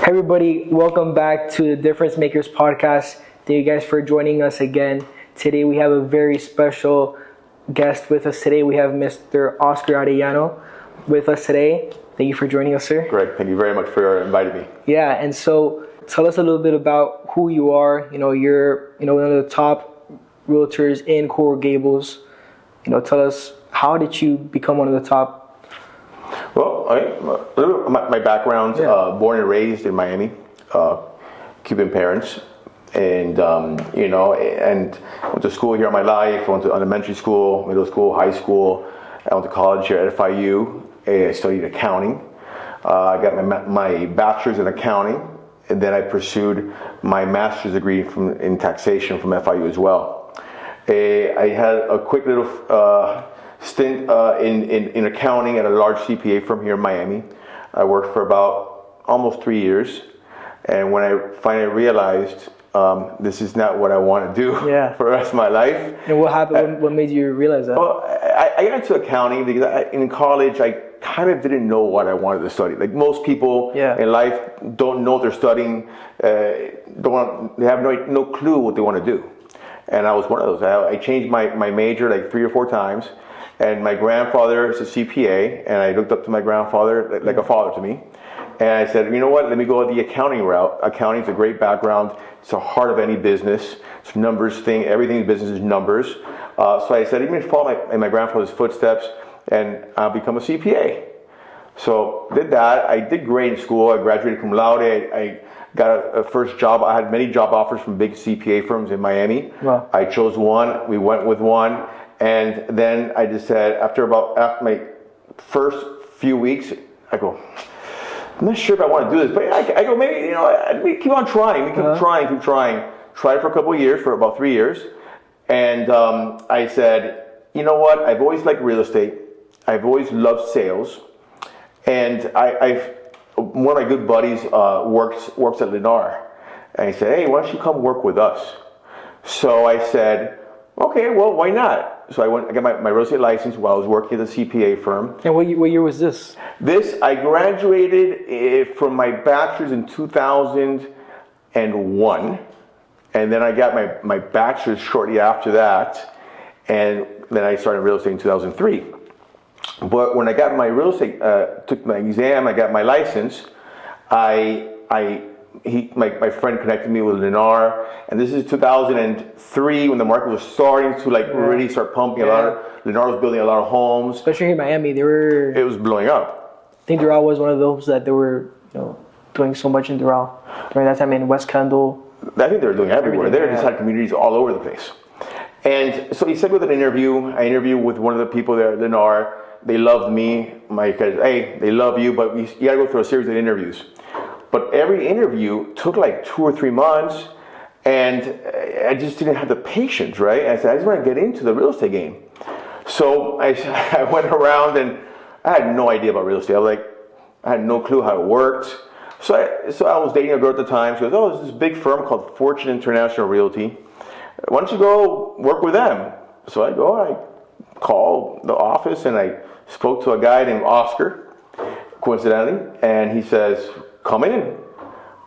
Hi everybody, welcome back to the Difference Makers podcast. Thank you guys for joining us again. Today we have a very special guest with us today. We have Mr. Oscar Arellano with us today. Thank you for joining us, sir. Greg, thank you very much for inviting me. Yeah, and so tell us a little bit about who you are. You're one of the top realtors in Coral Gables. Tell us, how did you become one of the top? Well, a little bit my background, born and raised in Miami, Cuban parents, and and went to school here in my life. I went to elementary school, middle school, high school. I went to college here at FIU. I studied accounting. I got my bachelor's in accounting, and then I pursued my master's degree in taxation from FIU as well. I had a quick little stint in accounting at a large CPA firm here in Miami. I worked for about almost 3 years, and when I finally realized this is not what I want to do for the rest of my life. And what happened? What made you realize that? Well, I got into accounting because in college I kind of didn't know what I wanted to study. Like most people in life don't know what they're studying, they have no clue what they want to do. And I was one of those. I changed my major like 3 or 4 times. And my grandfather is a CPA, and I looked up to my grandfather like a father to me. And I said, you know what, let me go the accounting route. Accounting is a great background. It's the heart of any business. It's a numbers thing. Everything in business is numbers. So I said, let me follow in my grandfather's footsteps, and I'll become a CPA. So did that. I did great in school. I graduated cum laude. I got a first job. I had many job offers from big CPA firms in Miami. Wow. I chose one. We went with one. And then I just said, after my first few weeks, I go, I'm not sure if I want to do this, but I go, maybe, we keep on trying. We keep trying. Tried for a couple of years, for about 3 years. And I said, you know what? I've always liked real estate. I've always loved sales. And one of my good buddies works at Lennar. And he said, hey, why don't you come work with us? So I said, okay, well, why not? So I got my real estate license while I was working at a CPA firm. And what year was this? I graduated from my bachelor's in 2001. And then I got my bachelor's shortly after that. And then I started real estate in 2003. But when I got my real estate, took my exam, I got my license, my friend connected me with Lennar, and this is 2003 when the market was starting to really start pumping. Lennar was building a lot of homes, especially here in Miami. It was blowing up. I think Doral was one of those that they were doing so much in Doral during that time, in West Kendall. I think they were doing everywhere. They just had communities all over the place. And so he said with an interview, I interviewed with one of the people there at Lennar. They loved me. Hey, they love you, but you got to go through a series of interviews. But every interview took like 2 or 3 months, and I just didn't have the patience, right? I said, I just want to get into the real estate game. So I went around, and I had no idea about real estate. I had no clue how it worked. So I was dating a girl at the time. She goes, oh, there's this big firm called Fortune International Realty. Why don't you go work with them? So I called the office, and I spoke to a guy named Oscar, coincidentally, and he says, come in.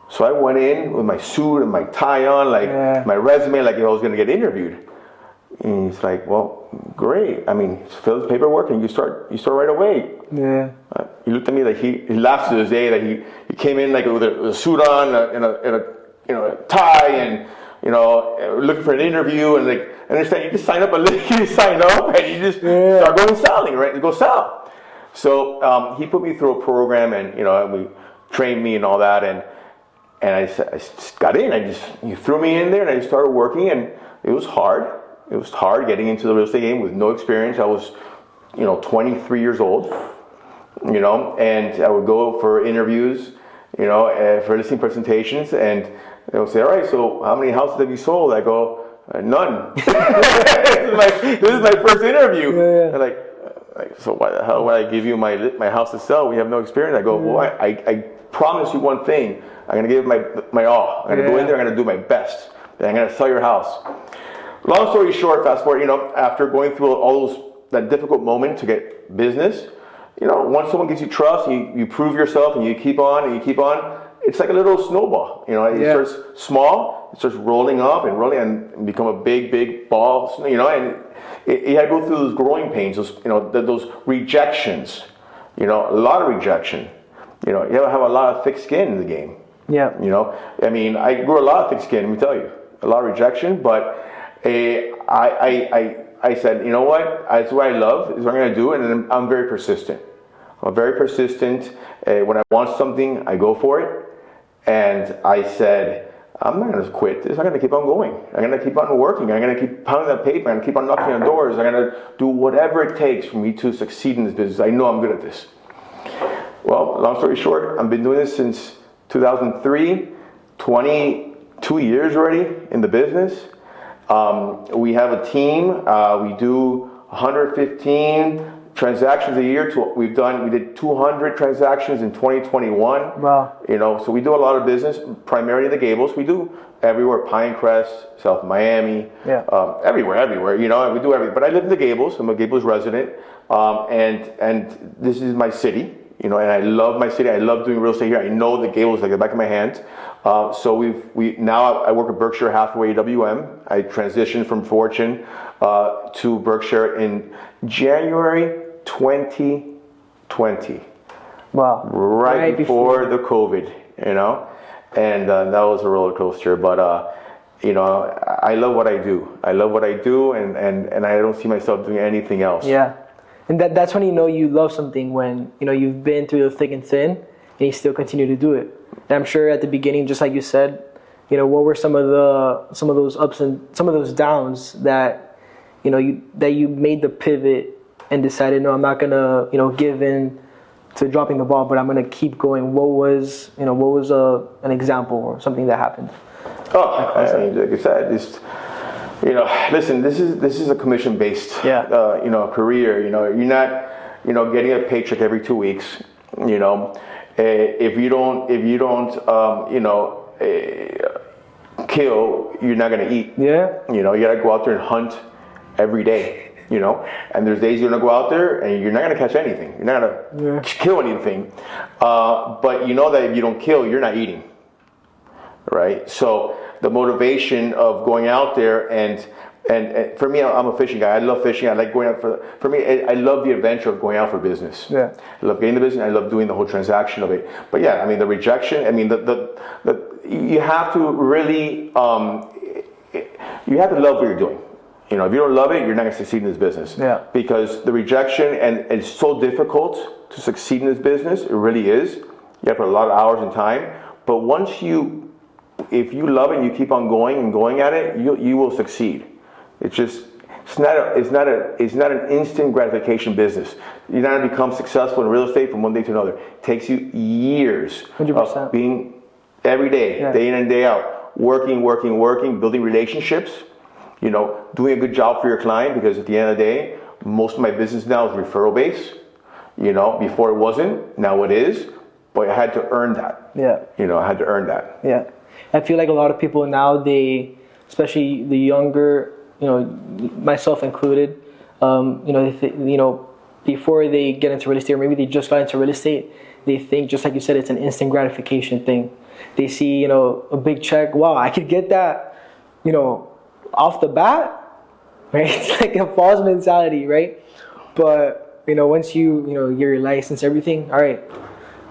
So I went in with my suit and my tie on, my resume, like I was going to get interviewed. And he's like, well, great. I mean, fill the paperwork and you start right away. Yeah. He looked at me like he laughs to this day that he came in like with a suit on and a tie and looking for an interview and understand you just sign up and you sign up and you just start going selling, right? You go sell. So he put me through a program and we trained me and all that, and I just got in. You threw me in there, and I started working, and it was hard. It was hard getting into the real estate game with no experience. I was, 23 years old, and I would go for interviews, for listing presentations, and they would say, all right, so how many houses have you sold? I go, none. This is my first interview. They're like, so why the hell would I give you my house to sell? We have no experience. I go, well, I promise you one thing. I'm going to give it my all. I'm going to go in there. I'm going to do my best. And I'm going to sell your house. Long story short, fast forward, after going through that difficult moment to get business, once someone gives you trust, and you prove yourself and you keep on, it's like a little snowball. You know, it starts small, it starts rolling up and rolling and become a big ball. You know, and you had to go through those growing pains, those rejections. You know, a lot of rejection. You know, you have a lot of thick skin in the game. Yeah. You know, I mean, I grew a lot of thick skin. Let me tell you, a lot of rejection. But I said, you know what? It's what I love. It's what I'm going to do, and I'm very persistent. I'm very persistent. When I want something, I go for it. And I said, I'm not going to quit this. I'm going to keep on going. I'm going to keep on working. I'm going to keep pounding that paper. I'm going to keep on knocking on doors. I'm going to do whatever it takes for me to succeed in this business. I know I'm good at this. Well, long story short, I've been doing this since 2003, 22 years already in the business. We have a team. We do 115 transactions a year. We did 200 transactions in 2021. Wow. You know, so we do a lot of business, primarily in the Gables. We do everywhere, Pinecrest, South Miami, everywhere. You know, we do everything. But I live in the Gables. I'm a Gables resident, and this is my city. You know, and I love my city. I love doing real estate here. I know the Gables like the back of my hand. So now I work at Berkshire, Hathaway, WM. I transitioned from Fortune to Berkshire in January 2020. Wow. Right before the COVID, you know, and that was a roller coaster. But you know, I love what I do. I love what I do, and I don't see myself doing anything else. Yeah. And that's when you know you love something, when you know you've been through the thick and thin and you still continue to do it. And I'm sure at the beginning, just like you said, you know, what were some of those ups and some of those downs that you made the pivot and decided, no, I'm not gonna give in to dropping the ball, but I'm gonna keep going. What was an example or something that happened? Like I said, listen, this is a commission-based career. You know, you're not getting a paycheck every 2 weeks. You know, if you don't kill, you're not gonna eat. Yeah. You know, you gotta go out there and hunt every day. You know, and there's days you're gonna go out there and you're not gonna catch anything. You're not gonna kill anything. But you know that if you don't kill, you're not eating. Right? So the motivation of going out there and for me, I'm a fishing guy. I love fishing. I like going out for me, I love the adventure of going out for business. Yeah. I love getting the business. I love doing the whole transaction of it. But yeah, I mean, the rejection, I mean, you have to really, you have to love what you're doing. You know, if you don't love it, you're not going to succeed in this business. Yeah. Because the rejection, and it's so difficult to succeed in this business. It really is. You have to put a lot of hours and time. But if you love it and you keep on going and going at it, you will succeed. It's not an instant gratification business. You're not going to become successful in real estate from one day to another. It takes you years 100%. of being every day, day in and day out, working, building relationships. You know, doing a good job for your client, because at the end of the day, most of my business now is referral based. You know, before it wasn't, now it is, but I had to earn that. Yeah. You know, I had to earn that. Yeah. I feel like a lot of people now, especially the younger, you know, myself included, before they get into real estate, or maybe they just got into real estate, they think, just like you said, it's an instant gratification thing. They see, a big check. Wow, I could get that, off the bat, right? It's like a false mentality, right? But once you get your license, everything, all right,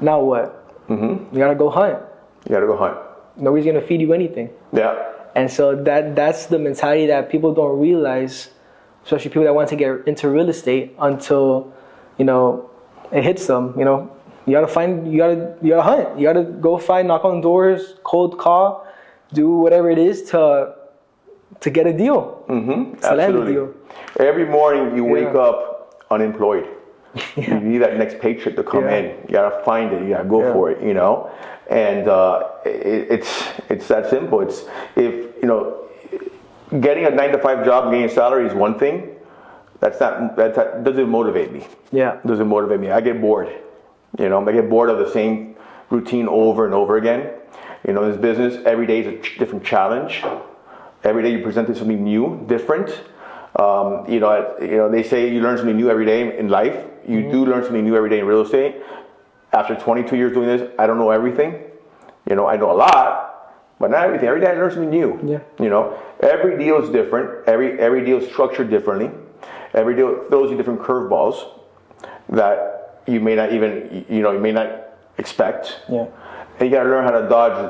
now what? Mm-hmm. You gotta go hunt. Nobody's gonna feed you anything. Yeah. And so that's the mentality that people don't realize, especially people that want to get into real estate, until it hits them. You gotta hunt. You gotta go knock on doors, cold call, do whatever it is to get a deal. Mm-hmm. To land a deal. Every morning you wake up unemployed. You need that next paycheck to come in. You gotta find it. You gotta go for it. And it's that simple. It's getting a 9-to-5 job and getting a salary is one thing. That doesn't motivate me. Yeah, doesn't motivate me. I get bored. I get bored of the same routine over and over again. This business, every day is a different challenge. Every day you present something new, different. They say you learn something new every day in life. You do learn something new every day in real estate. After 22 years doing this, I don't know everything. You know, I know a lot, but not everything. Every day I learn something new. Yeah. You know, every deal is different. Every deal is structured differently. Every deal throws you different curveballs that you may not even, you may not expect. Yeah. And you got to learn how to dodge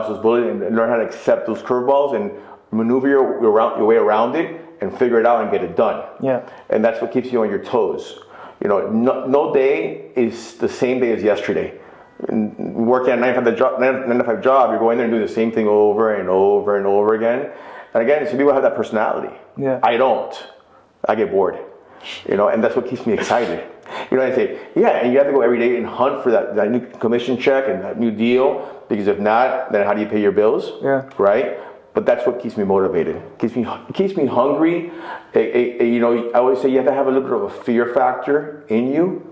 those bullets and learn how to accept those curveballs and maneuver your way around it and figure it out and get it done. Yeah. And that's what keeps you on your toes. You know, no day is the same day as yesterday. Working at 9 to 5 job, you're going there and doing the same thing over and over and over again. And again, some people have that personality. Yeah. I don't. I get bored. You know, and that's what keeps me excited. You know, I say, yeah, and you have to go every day and hunt for that new commission check and that new deal, because if not, then how do you pay your bills? Yeah. Right? But that's what keeps me motivated. Keeps me hungry. You know, I always say you have to have a little bit of a fear factor in you.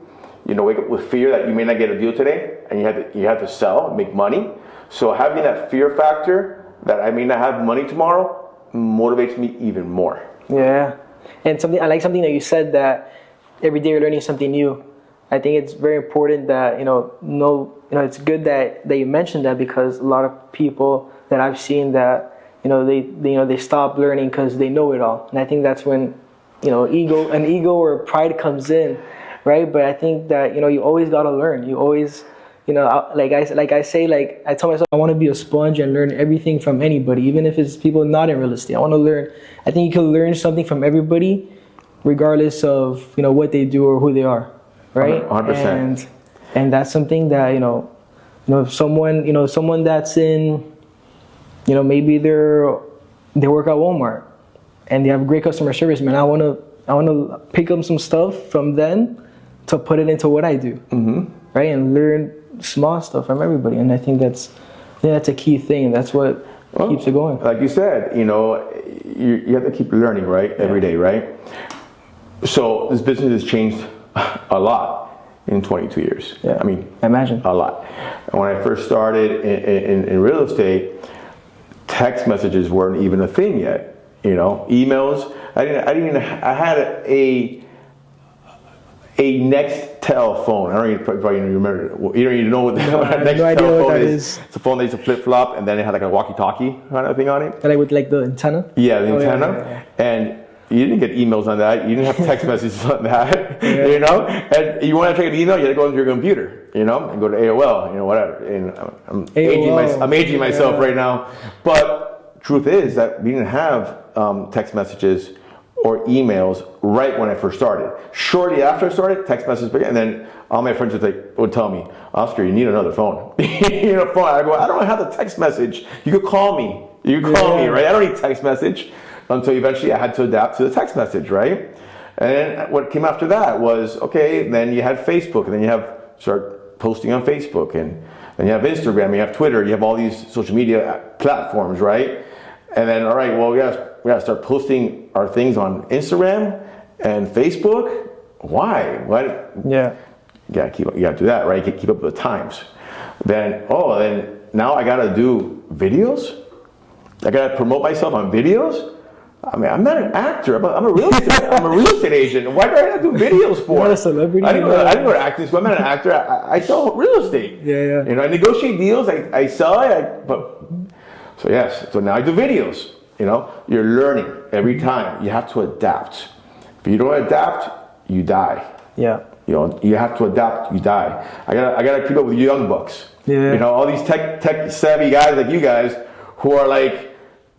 You know, wake up with fear that you may not get a deal today, and you have to sell and make money. So having that fear factor that I may not have money tomorrow motivates me even more. Yeah. And I like something that you said, that every day you're learning something new. I think it's very important that it's good that you mentioned that, because a lot of people that I've seen that they stop learning because they know it all, and I think that's when ego or pride comes in, right? But I think that you always gotta learn. You always I tell myself I want to be a sponge and learn everything from anybody, even if it's people not in real estate. I want to learn. I think you can learn something from everybody, regardless of what they do or who they are, right? 100%. And that's something that if someone that's in maybe they work at Walmart and they have great customer service, man. I want to pick up some stuff from them to put it into what I do, right? And learn small stuff from everybody. And I think that's a key thing. That's what keeps it going. Like you said, you have to keep learning, right? Every day, right? So this business has changed a lot in 22 years. Yeah. I mean, I imagine a lot. And when I first started in real estate, text messages weren't even a thing yet. Emails. I had a Nextel phone. I don't even probably remember. You don't even know what the Nextel phone is. It's a phone that used to flip flop, and then it had like a walkie-talkie kind of thing on it. Like with like the antenna. Yeah, the antenna. Yeah. And you didn't get emails on that. You didn't have text messages on that. Yeah. And you want to check an email, you had to go into your computer. And go to AOL. Whatever. And I'm aging myself right now. But truth is that we didn't have text messages or emails right when I first started. Shortly after I started, text messages began, and then all my friends would tell me, Oscar, you need another phone. You need a phone. I go, I don't have the text message. You could call me. You could call me, right? I don't need text message. Until eventually I had to adapt to the text message, right? And then what came after that was, okay, then you had Facebook, and then you start posting on Facebook, and then you have Instagram, you have Twitter, you have all these social media platforms, right? And then, all right, well, we gotta start posting our things on Instagram and Facebook. Why? What? Yeah. You gotta do that, right? Keep up with the times. Then now I gotta do videos. I gotta promote myself on videos. I mean, I'm not an actor. I'm a real estate agent. Why do I have to do videos for? You're not a celebrity. I didn't go to acting school. I'm not an actor. I sell real estate. Yeah. I negotiate deals. I sell it. So now I do videos. You're learning every time. You have to adapt. If you don't adapt, you die. Yeah. You have to adapt. You die. I gotta keep up with young bucks. Yeah. All these tech savvy guys like you guys who are like,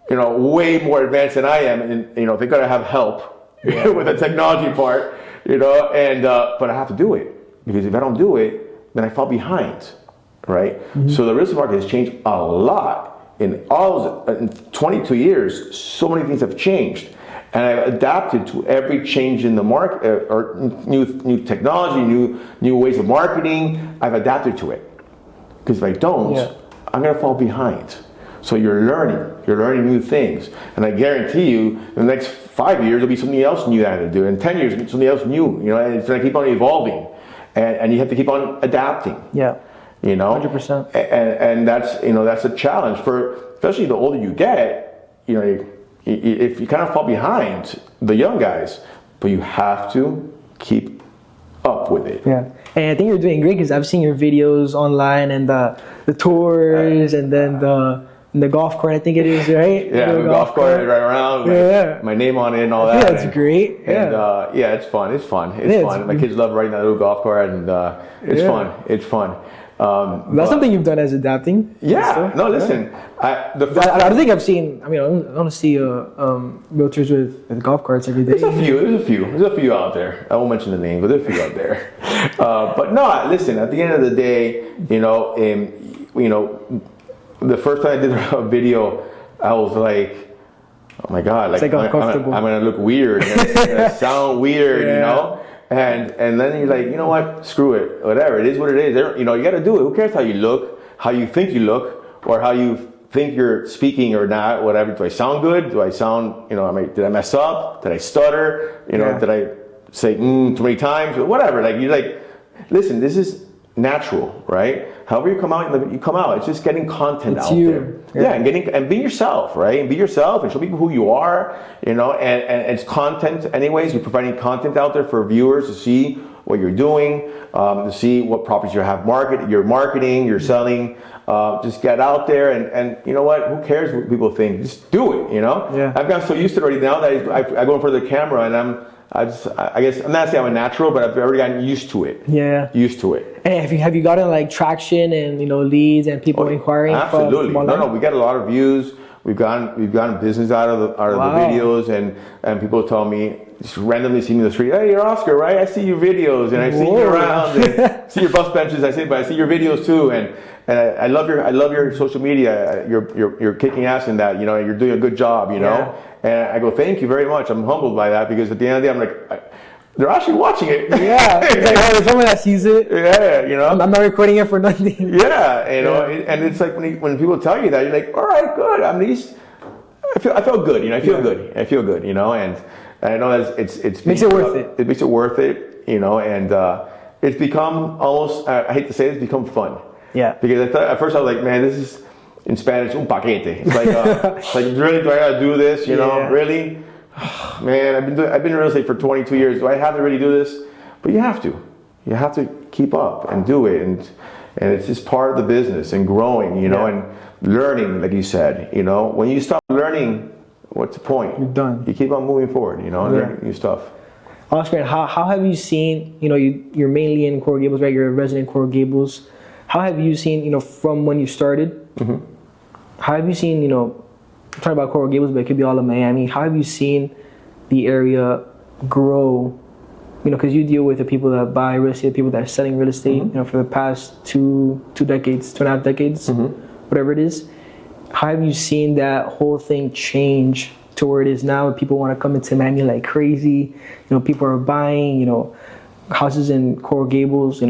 way more advanced than I am, and they gotta have help with the technology part, but I have to do it, because if I don't do it, then I fall behind, right? Mm-hmm. So the real estate market has changed a lot in 22 years. So many things have changed, and I've adapted to every change in the market, or new technology, new ways of marketing. I've adapted to it, because if I don't, I'm gonna fall behind. So you're learning new things. And I guarantee you, in the next 5 years, there'll be something else new that I have to do. In 10 years, something else new, and it's gonna keep on evolving. And you have to keep on adapting. Yeah. 100%. And that's a challenge especially the older you get, if you kind of fall behind the young guys, but you have to keep up with it. Yeah, and I think you're doing great because I've seen your videos online and the tours and then the golf cart. I think it is, right? Yeah, the golf cart right around. My name on it and all that. Yeah, that's great. And it's fun. It's fun. My kids love riding that little golf cart, and it's fun. It's fun. That's something you've done as adapting. Yeah. No, listen. I don't think I've seen. I mean, I don't see realtors with golf carts every day. There's a few out there. I won't mention the name, but there's a few out there. But no, listen. At the end of the day, the first time I did a video, I was like, oh my God, like uncomfortable. I'm gonna look weird. I'm gonna sound weird, And then you're like, you know what? Screw it. Whatever. It is what it is. You got to do it. Who cares how you look, how you think you look, or how you think you're speaking or not, whatever. Do I sound good? Do I sound, did I mess up? Did I stutter? Did I say too many times? Whatever. Like, you're like, listen, this is natural, right? However you come out, you come out. It's just getting content out there. Yeah, and be yourself, right? And be yourself and show people who you are, and it's content anyways. You're providing content out there for viewers to see what you're doing, to see what properties you're marketing, you're selling. Just get out there and you know what? Who cares what people think? Just do it, Yeah. I've gotten so used to it already now that I go in front of the camera and I guess I'm not saying I'm a natural, but I've already gotten used to it. Yeah. Used to it. And have you gotten like traction and leads and people inquiring? Absolutely. No, we got a lot of views. We've gotten business out of the videos, and people tell me, just randomly see me in the street, hey, you're Oscar, right? I see your videos and I see you around and see your bus benches. But I see your videos too, and I love your social media. You're kicking ass in that. You're doing a good job. Yeah. And I go, thank you very much. I'm humbled by that because at the end of the day, I'm like, they're actually watching it. Yeah, it's like, there's someone that sees it. Yeah, I'm not recording it for nothing. Yeah, and it's like when people tell you that, you're like, all right, good. At least I feel good. I feel good. I feel good. And I know it's makes it worth it. It makes it worth it. And it's become almost. I hate to say it, it's become fun. Yeah. Because at first I was like, man, this is in Spanish, un paquete. It's like, really, do I gotta do this? Really? Man, I've been in real estate for 22 years. Do I have to really do this? But you have to. You have to keep up and do it, and it's just part of the business and growing, and learning, like you said. When you stop learning, what's the point? You're done. You keep on moving forward, learning new stuff. Oscar, how have you seen? You're mainly in Coral Gables, right? You're a resident in Coral Gables. How have you seen? From when you started. Mm-hmm. How have you seen? I'm talking about Coral Gables, but it could be all of Miami. How have you seen the area grow? Because you deal with the people that buy real estate, the people that are selling real estate, mm-hmm. For the past two decades, 2.5 decades, mm-hmm. whatever it is. How have you seen that whole thing change to where it is now? People want to come into Miami like crazy. People are buying, houses in Coral Gables,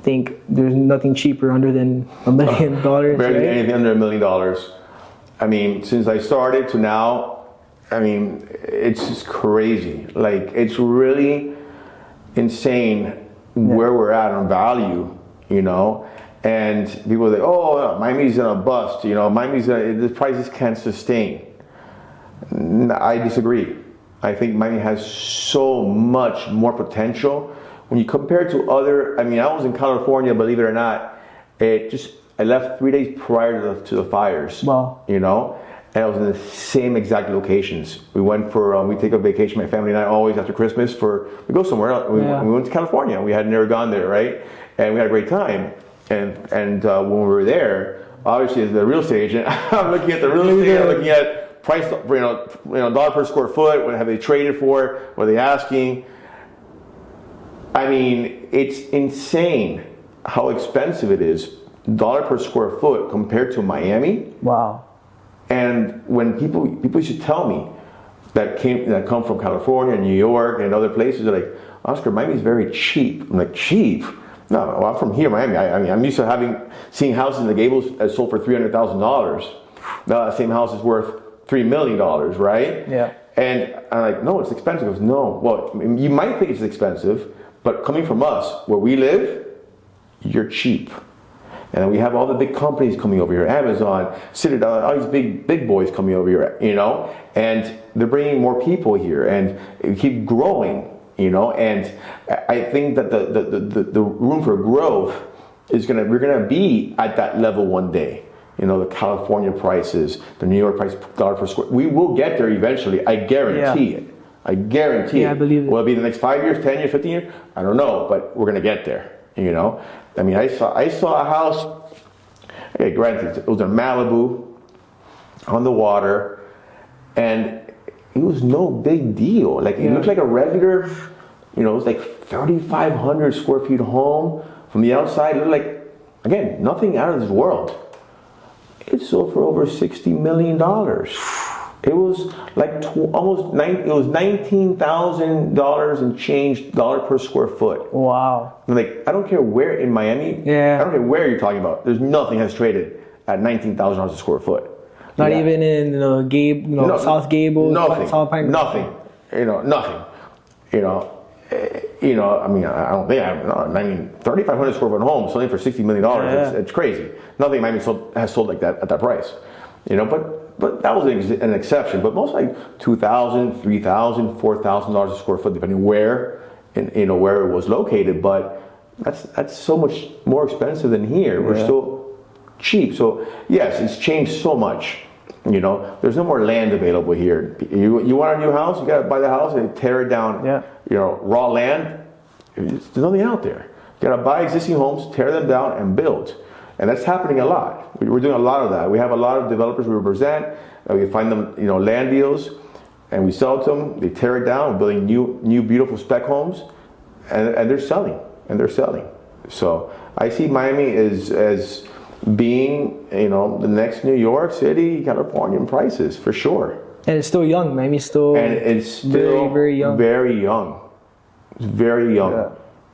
think there's nothing cheaper under than $1 million. Barely right? anything under $1 million. I mean, since I started to now, it's just crazy. Like, it's really insane where we're at on value, and people are like, oh, Miami's in a bust, the prices can't sustain. I disagree. I think Miami has so much more potential. When you compare to other, I was in California, believe it or not, I left 3 days prior to the fires. Wow. And I was in the same exact locations. We went we take a vacation, my family and I, always after Christmas we go somewhere else. We went to California. We had never gone there, right? And we had a great time. And when we were there, obviously as the real estate agent, I'm looking at the real estate, I'm looking at price, dollar per square foot, what have they traded for, what are they asking? It's insane how expensive it is, dollar per square foot compared to Miami. Wow. And when people used to tell me that come from California, New York, and other places, they're like, Oscar, Miami's very cheap. I'm like, cheap? No, well, I'm from here, Miami. I'm used to seeing houses in the Gables that sold for $300,000. Now that same house is worth $3 million, right? Yeah. And I'm like, no, it's expensive. He goes, no. Well, you might think it's expensive, but coming from us, where we live, you're cheap. And we have all the big companies coming over here, Amazon, Citadel, all these big boys coming over here, and they're bringing more people here, and we keep growing. And I think that the room for growth we're gonna be at that level one day. The California prices, the New York price dollar per square. We will get there eventually. I guarantee it. I guarantee it. I believe it. Will it be the next 5 years, 10 years, 15 years? I don't know, but we're gonna get there. I mean, I saw a house. Okay, granted, it was in Malibu, on the water, and it was no big deal. Like it looked like a regular, it was like 3,500 square feet home. From the outside, it looked like, again, nothing out of this world. It sold for over $60 million. It was like it was $19,000 and change per square foot. Wow. Like, I don't care where in Miami, I don't care where you're talking about. There's nothing has traded at $19,000 a square foot. Not even in South Gables, South Pine. Nothing. Nothing. I mean, I don't think 3,500 square foot home selling for $60 million. It's crazy. Nothing in Miami has sold like that at that price. But that was an exception. But most like $2,000, $3,000, $4,000 a square foot, depending where where it was located. But that's so much more expensive than here. We're still cheap. So yes, it's changed so much. There's no more land available here. You want a new house, you got to buy the house and tear it down. Raw land. There's nothing out there. You got to buy existing homes, tear them down, and build. And that's happening a lot. We're doing a lot of that. We have a lot of developers we represent. We find them, land deals, and we sell to them. They tear it down, building new beautiful spec homes, and they're selling. So I see Miami as being, the next New York City, Californian prices for sure. And it's still young. Miami's still. And it's still very young. Very young. It's very young. Yeah.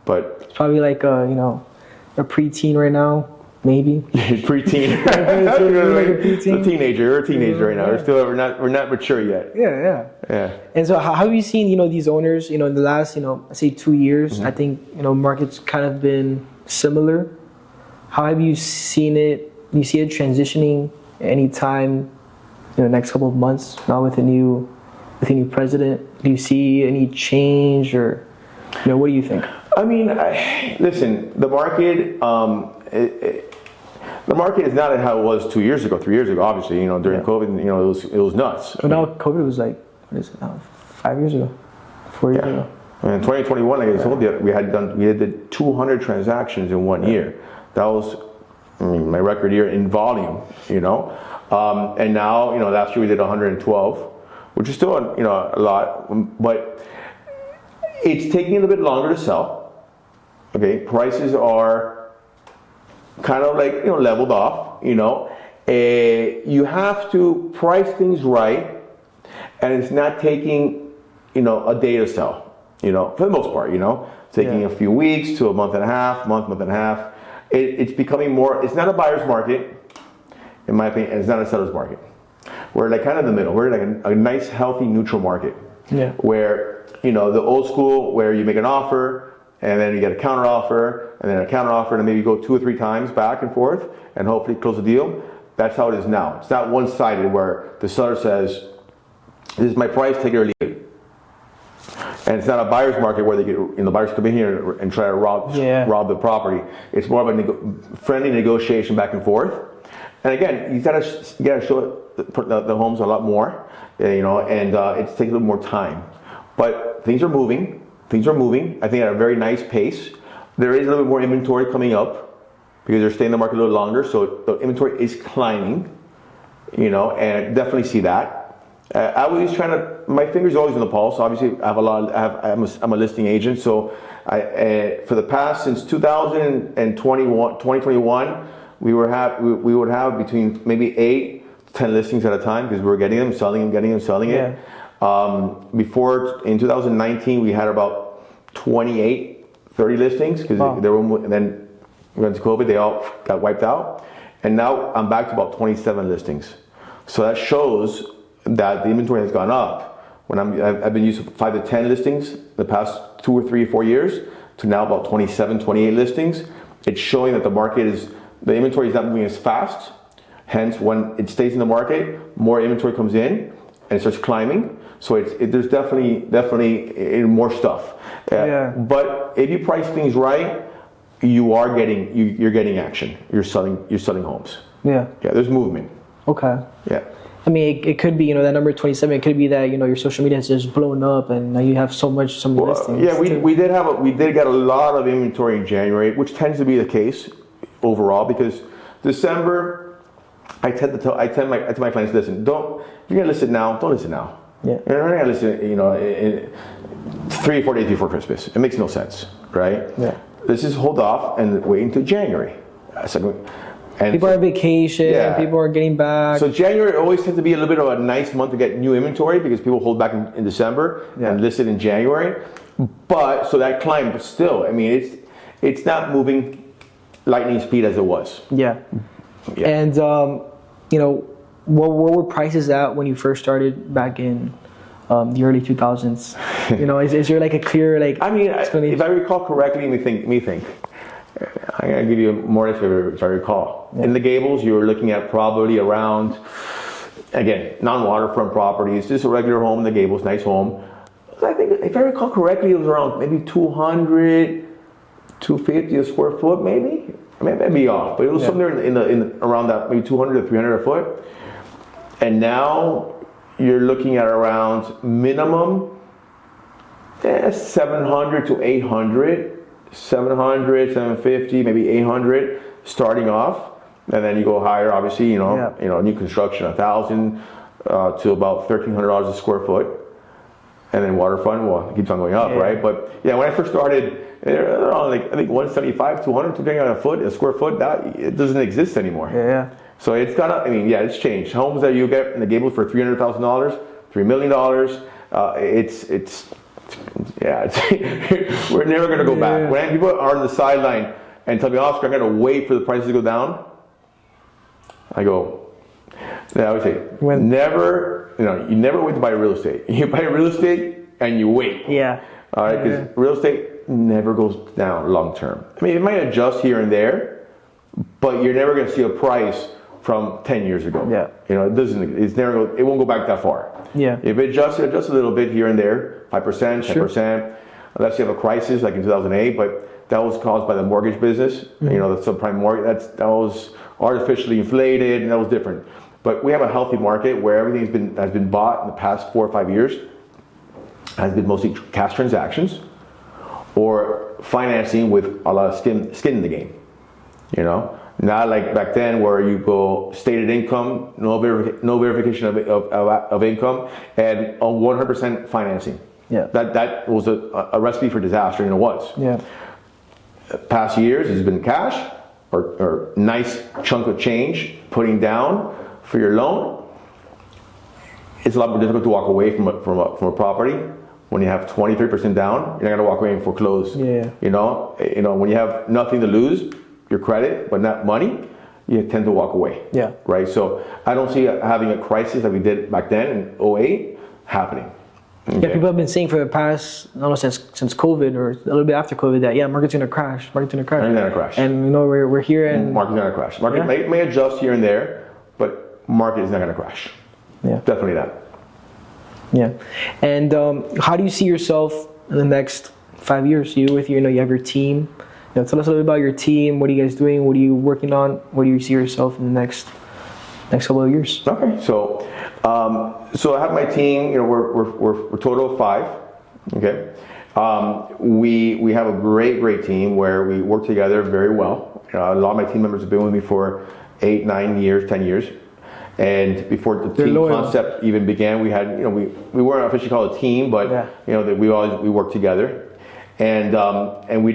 But it's probably like a preteen right now. Maybe preteen. Like a preteen. A teenager. You're a teenager right now. We're not mature yet. Yeah. And so, how have you seen these owners? In the last let's say 2 years, I think market's kind of been similar. How have you seen it? Do you see it transitioning anytime next couple of months? Now with a new president, do you see any change or what do you think? I mean, listen, the market. The market is not how it was 2 years ago, 3 years ago. Obviously, during COVID, it was nuts. But now COVID was like, what is it now? 5 years ago, 4 years ago. And in 2021, like I told you, we did 200 transactions in 1 year. That was, my record year in volume. And now, last year we did 112, which is still a lot, but it's taking a little bit longer to sell. Okay, prices are kind of like leveled off. You have to price things right, and it's not taking a day to sell. For the most part, taking a few weeks to a month and a half. It's becoming more. It's not a buyer's market, in my opinion, and it's not a seller's market. We're like kind of in the middle. We're like a nice, healthy, neutral market. Yeah. Where the old school, where you make an offer. And then you get a counter offer, and then a counter offer, and maybe you go 2 or 3 times back and forth, and hopefully close the deal. That's how it is now. It's not one-sided where the seller says, "This is my price, take it or leave it." And it's not a buyer's market where the buyers come in here and try to rob the property. It's more of a friendly negotiation back and forth. And again, you gotta show the homes a lot more, and it's taking a little more time. But things are moving. I think at a very nice pace. There is a little bit more inventory coming up because they're staying in the market a little longer, so the inventory is climbing, and I definitely see that. I was trying to. My finger's always on the pulse. Obviously, I have I'm a listing agent, so for the past since 2021, we would have between maybe 8 to 10 listings at a time because we were getting them, selling it. Before in 2019, we had about 28, 30 listings because and then we went to COVID, they all got wiped out. And now I'm back to about 27 listings. So that shows that the inventory has gone up. When I've been used to 5 to 10 listings the past 2 or 3 or 4 years to now about 27, 28 listings. It's showing that the inventory is not moving as fast. Hence, when it stays in the market, more inventory comes in. and it starts climbing. So there's definitely more stuff. But if you price things right, you're getting action. You're selling homes. Yeah, there's movement. Okay. Yeah. I mean, it could be, that number 27. It could be that your social media has just blown up, and now you have so many listings. Yeah, we did get a lot of inventory in January, which tends to be the case overall, because December, I tell my clients, listen, if you're gonna list it now, don't list it now. Yeah. You're not gonna list it, in 3 or 4 days before Christmas. It makes no sense, right? Yeah. Let's just hold off and wait until January. And people are on vacation, people are getting back. So January always tends to be a little bit of a nice month to get new inventory, because people hold back in December and list it in January. But so that climb, but still, I mean, it's not moving lightning speed as it was. Yeah. And where were prices at when you first started back in the early 2000s? Is there like a clear explanation? If I recall correctly, let me think. I'm going to give you more if I recall. Yeah. In the Gables, you were looking at probably around, again, non-waterfront properties, just a regular home in the Gables, nice home. I think, if I recall correctly, it was around maybe 200, 250 a square foot, maybe. I mean, that'd be off, but it was somewhere in around that, maybe 200 to 300 a foot. And now you're looking at around minimum 700 to 800. 700, 750, maybe 800 starting off, and then you go higher. Obviously, new construction 1,000 to about $1,300 a square foot, and then waterfront, well, it keeps on going up, right? But yeah, when I first started, I think 175, 200, depending on a square foot, that it doesn't exist anymore. Yeah. So it's changed. Homes that you get in the Gables for $300,000, $3 million, we're never going to go back. When people are on the sideline and tell me, Oscar, I'm going to wait for the prices to go down, I would say, never, you never wait to buy real estate. You buy real estate and you wait. Yeah. All right, because real estate never goes down long term. I mean, it might adjust here and there, but you're never going to see a price from 10 years ago. Yeah. It won't go back that far. Yeah. If it adjusts a little bit here and there, 5%, 10%, unless you have a crisis like in 2008, but that was caused by the mortgage business, the subprime mortgage, that was artificially inflated, and that was different. But we have a healthy market where everything has been bought in the past 4 or 5 years, has been mostly cash transactions or financing with a lot of skin in the game, Not like back then where you go stated income, no verification of income, and 100% financing. Yeah. That was a recipe for disaster, and it was. Yeah. Past years, it's been cash or nice chunk of change putting down for your loan. It's a lot more difficult to walk away from a property when you have 23% down. You're not going to walk away and foreclose. Yeah. When you have nothing to lose, your credit, but not money, you tend to walk away. Yeah. Right? So I don't see having a crisis that we did back then in 2008 happening. Okay. Yeah, people have been saying for the past, I don't know, since COVID or a little bit after COVID that, market's going to crash. Market's going to crash. And, we're here and... Market's going to crash. Market may adjust here and there, but market is not going to crash. Yeah. Definitely not. Yeah. And how do you see yourself in the next 5 years? You have your team. Tell us a little bit about your team. What are you guys doing? What are you working on? What do you see yourself in the next couple of years? Okay, so I have my team. We're a total of 5. Okay, we have a great team where we work together very well. A lot of my team members have been with me for 8, 9 years, 10 years. And before the team concept even began, we had we weren't officially called a team, but we worked together. And we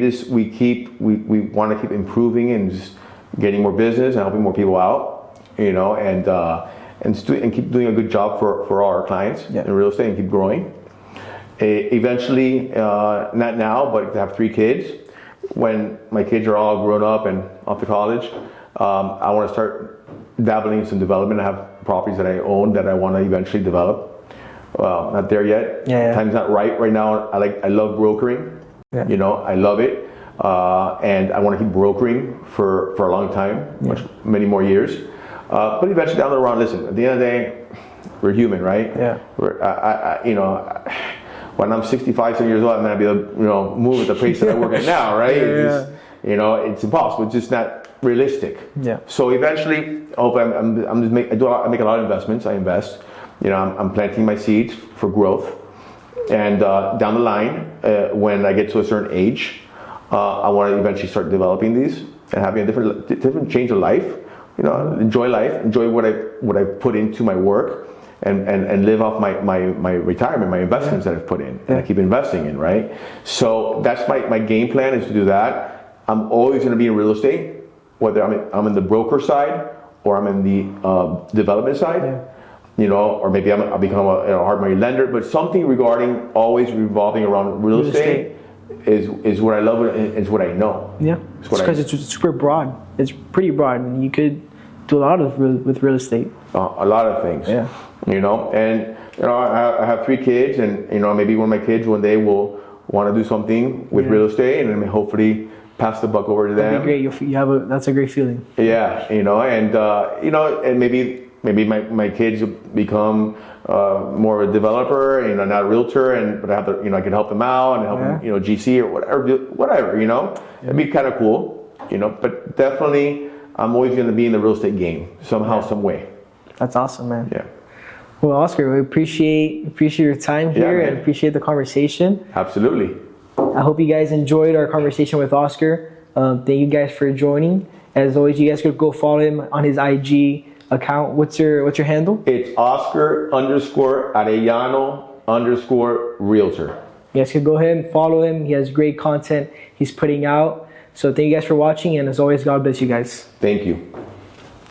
want to keep improving and just getting more business and helping more people out, and keep doing a good job for our clients in real estate and keep growing. Eventually, not now, but to have 3 kids. When my kids are all grown up and off to college, I want to start dabbling in some development. I have properties that I own that I want to eventually develop. Not there yet. Time's not right now. I love brokering. I love it, and I want to keep brokering for a long time, many more years. But eventually down the road, listen, at the end of the day, we're human, right? Yeah. When I'm 65, 7 years old, I'm gonna be able to, move at the pace that I work at now, right? Yeah. It's impossible. It's just not realistic. Yeah. So eventually, hopefully, I make a lot of investments. I invest. I'm planting my seeds for growth, and down the line, when I get to a certain age, I want to eventually start developing these and having a different change of life. Enjoy life, enjoy what I put into my work, and live off my retirement, my investments that I've put in, and I keep investing in, right? So that's my game plan, is to do that. I'm always going to be in real estate, whether I'm in the broker side or I'm in the development side, or maybe I'll become a hard money lender, but something always revolving around real estate. Is what I love, and is what I know. Yeah, because it's super broad. It's pretty broad, and you could do a lot with real estate. A lot of things. Yeah. I have 3 kids, and maybe one of my kids one day will want to do something with real estate, and then hopefully pass the buck over to them. That'd be great. That's a great feeling. Yeah, and maybe my kids become more of a developer, not a realtor, but I have to, I can help them out and help them, GC or whatever. It'd be kind of cool, But definitely, I'm always going to be in the real estate game somehow, some way. That's awesome, man. Yeah. Well, Oscar, we appreciate your time here and appreciate the conversation. Absolutely. I hope you guys enjoyed our conversation with Oscar. Thank you guys for joining. As always, you guys could go follow him on his IG account. What's your handle? It's Oscar_Arellano_Realtor. You guys could go ahead and follow him. He has great content he's putting out. So thank you guys for watching, and as always, God bless you guys. Thank you.